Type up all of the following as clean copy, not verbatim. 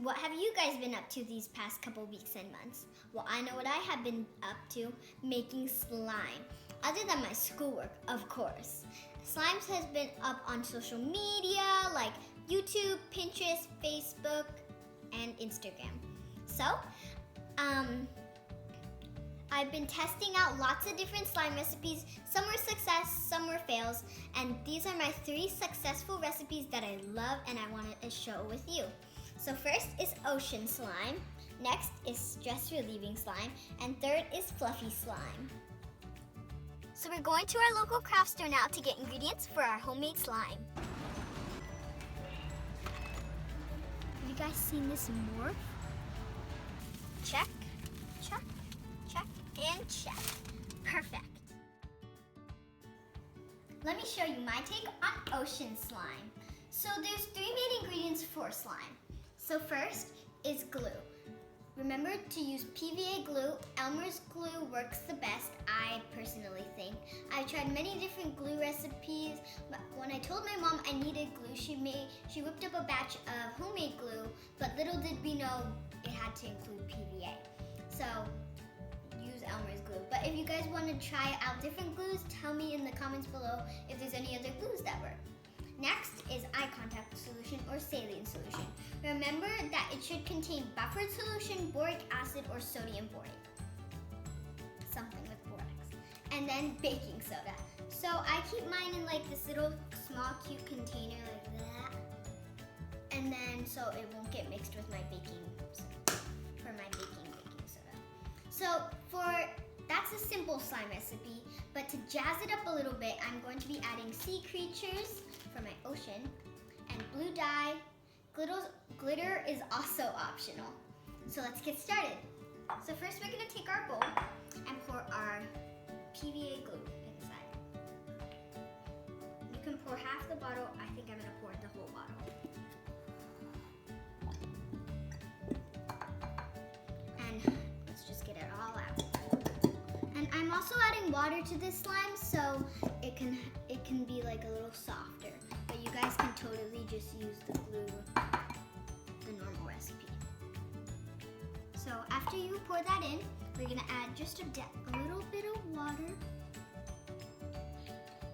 what have you guys been up to these past couple weeks and months? Well, I know what I have been up to, making slime. Other than my schoolwork, of course. Slimes has been up on social media like YouTube, Pinterest, Facebook, and Instagram. So, I've been testing out lots of different slime recipes. Some were success, some were fails, and these are my 3 successful recipes that I love and I wanted to share with you. So first is ocean slime, next is stress relieving slime, and third is fluffy slime. So we're going to our local craft store now to get ingredients for our homemade slime. Have you guys seen this morph? Check, check, check, and check. Perfect. Let me show you my take on ocean slime. So there's 3 main ingredients for slime. So first is glue. Remember to use PVA glue. Elmer's glue works the best, I personally think. I've tried many different glue recipes, but when I told my mom I needed glue, she whipped up a batch of homemade glue, but little did we know it had to include PVA. So use Elmer's glue. But if you guys want to try out different glues, tell me in the comments below if there's any other glues that work. Next is eye contact solution or saline solution. Remember that it should contain buffered solution, boric acid, or sodium borate. Something with borax. And then baking soda. So I keep mine in like this little small cute container like that. And then so it won't get mixed with my baking soda. So that's a simple slime recipe, but to jazz it up a little bit, I'm going to be adding sea creatures for my ocean and blue dye. Glitter is also optional. So let's get started. So first we're going to take our bowl and pour our PVA glue inside. You can pour half the bottle. I think I'm going to pour the whole bottle. And let's just get it all out. And I'm also adding water to this slime so it can be like a little softer. But you guys can totally just use the glue, the normal recipe. So after you pour that in, we're gonna add just a little bit of water.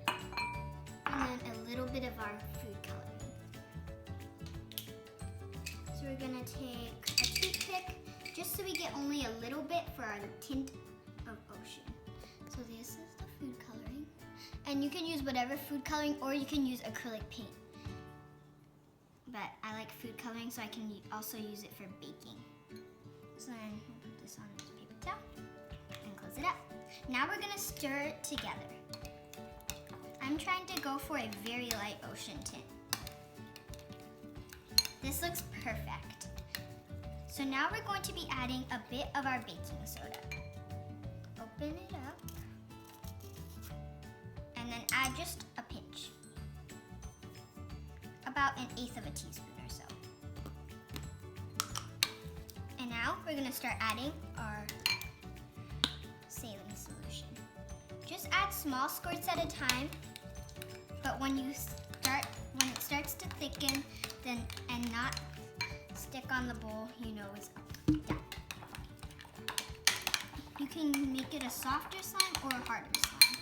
And then a little bit of our food coloring. So we're gonna take a toothpick just so we get only a little bit for our tint of ocean. So this is the food coloring. And you can use whatever food coloring or you can use acrylic paint. But I like food coloring so I can also use it for baking. So then we'll put this on this paper towel and close it up. Now we're gonna stir it together. I'm trying to go for a very light ocean tint. This looks perfect. So now we're going to be adding a bit of our baking soda. Open it up. And then add just a pinch. About 1/8 of a teaspoon or so. And now we're gonna start adding our saline solution. Just add small squirts at a time, but when it starts to thicken and not stick on the bowl, you know it's done. You can make it a softer slime or a harder slime.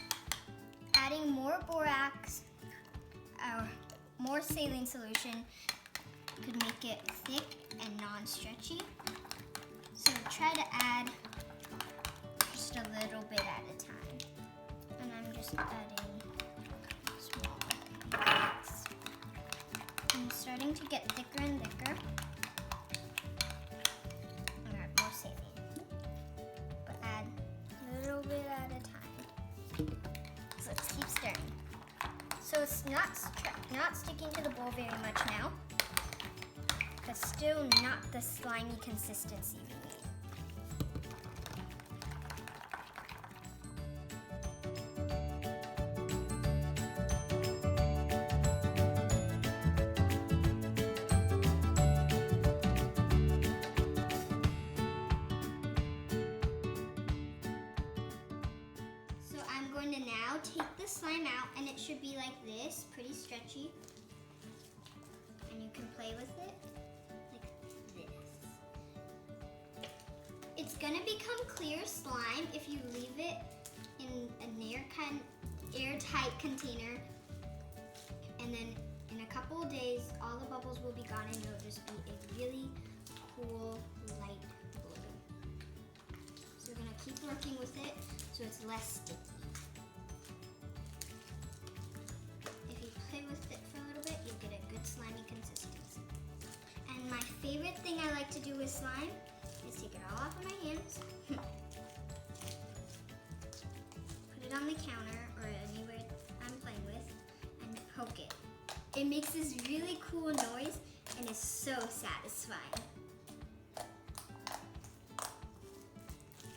Adding more borax or more saline solution could make it thick and non-stretchy. So try to add just a little bit at a time. And I'm just adding small bits. And it's starting to get thicker and thicker. And add more saline. But add a little bit at a time. So let's keep stirring. So it's not sticking to the bowl very much now, but still not the slimy consistency we need. Now take the slime out and it should be like this, pretty stretchy. And you can play with it like this. gonna become clear slime if you leave it in an airtight container, and then in a couple of days, all the bubbles will be gone and it'll just be a really cool light blue. So we're gonna keep working with it so it's less sticky. If you play with it for a little bit, you'll get a good slimy consistency. And my favorite thing I like to do with slime is take it all off of my hands, put it on the counter or anywhere I'm playing with, and poke it. It makes this really cool noise and is so satisfying.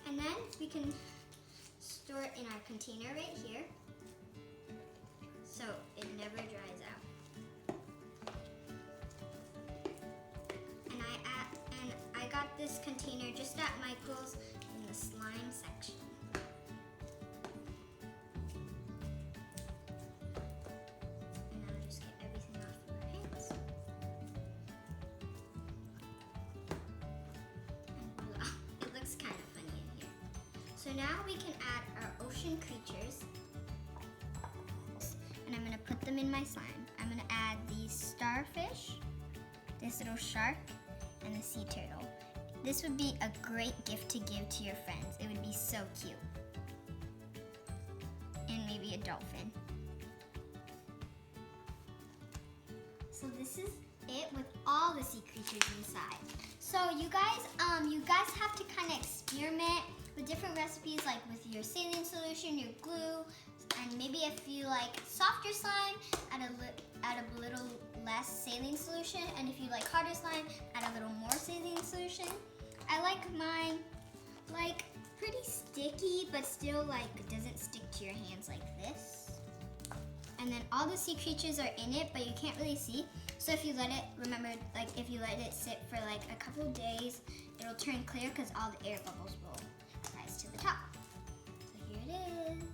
And then we can store it in our container right here so it never dries out. And I got this container just at Michael's in the slime section. And I'll just get everything off of our hands. And voila, it looks kind of funny in here. So now we can add our ocean creatures. And I'm gonna put them in my slime. I'm gonna add these starfish, this little shark, and the sea turtle. This would be a great gift to give to your friends. It would be so cute. And maybe a dolphin. So this is it with all the sea creatures inside. So you guys have to kind of experiment with different recipes, like with your saline solution, your glue, and maybe if you like softer slime, add a little less saline solution, and if you like harder slime, add a little more saline solution. I like mine like pretty sticky, but still like doesn't stick to your hands like this. And then all the sea creatures are in it, but you can't really see. So if you let it, remember, like if you let it sit for like a couple of days, it'll turn clear because all the air bubbles will rise to the top. So here it is.